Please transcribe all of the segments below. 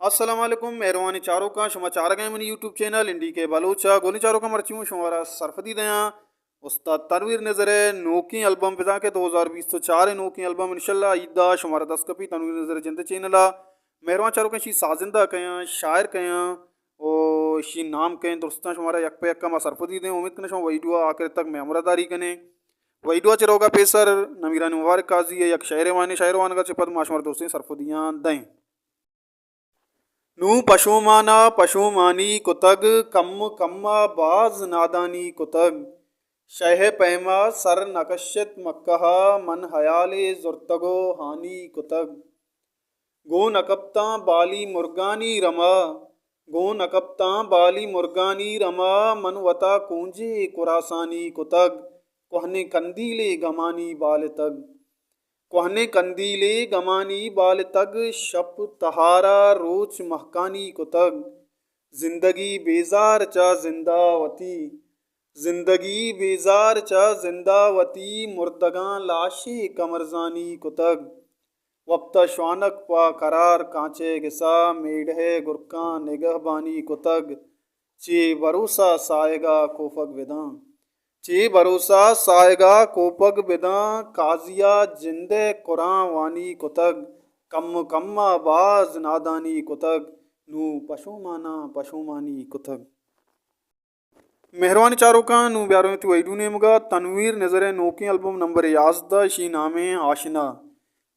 अस्सलाम वालेकुम मेहरबानी चारों का समाचार गए मनी यूट्यूब चैनल इंडी के बलूचा गोली चारों का मरचूं शुमारा सरफदी दया उस्ताद तनवीर नज़र है नोकी एल्बम पिता के 2020 तो चार नोकी एल्बम इंशाल्लाह ईदा शुमारा दस कपी तनवीर नज़र जिंद चैनल मेहरबान चारों का शी साजिंदा कया शायर कया ओ शी नाम कहें दुरुस्ता शुमारा यक पे यक्का मा सरफदी दें उम्मीद करने शुमा वहीडुआ आखिर तक मैं अमरादारी कने वहीडुआ चरोगा पेसर नमीरान मुबारक काजी है यक शायर वान का चिपत माशमर दोस्तें सरफदियाँ दें नू पशुमाना पशुमानी कुतग कम कम्मा बाज नादानी कुतग शह पैमा सर नकशत मक्कहा मन हयाले जुर्तगो हानी कुतग गो नकबता बाली मुर्गानी रमा गो नकबता बाली मुर्गानी रमा मनवता कूंजे कुरासानी कुतग कोहने कंदीले गमानी बाल तग कोहने कंदीले गमानी बाल तग शप तहारा रोच महकानी कुतग जिंदगी बेजार चा जिंदावती जिंदगी बेजार चा जिंदावती मुर्दगा लाशी कमरजानी कुतग वक्त श्वानक पा करार कांचे गिसा मेढ़े गुरका निगहबानी कुतग चे भरोसा साएगा कोफक विदा चे भरोसा साएगा कोपग बिदा काजिया जिंदे कुरां वानी कुतग कम कम्मा बाज नादानी कुतग नू पशुमानी कुतग मेहरबानी चारों का नू ब्यारो तु वैडू नेमगा तनवीर नजर नोकी एल्बम नंबर याजदा शी नामे आशना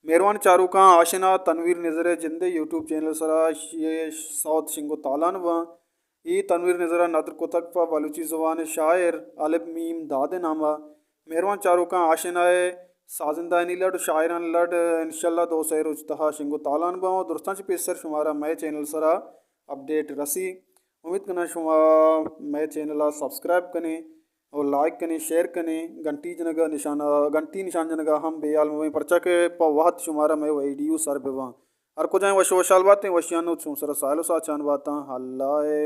मेहरबानी चारों का आशना तनवीर नजर जिंदे यूट्यूब चैनल सरा ये साउथ शिंगो तालान व ये तनवीर नज़रा नदर कुतकफा बलूची ज़ुबान शायर अलिफ मीम दादे नामा मेहरबान चारों का आशनाए साजिंदा लड शायरान लड इंशाल्लाह दो सैर उजतहा शिंगो तालान बाओ दुरुस्तान पेसर शुमारा मैं चैनल सरा अपडेट रसी उम्मीद करना शुमा मैं चैनल सब्सक्राइब कने और लाइक कने शेयर कने घंटी निशान जनगा हम बेयाल में परचा के पवाहत शुमारा मैं वीडियो सर बेवा हर को जाए वश वशाल बातें वशियानो सर सालो सा चान बाता हल्लाए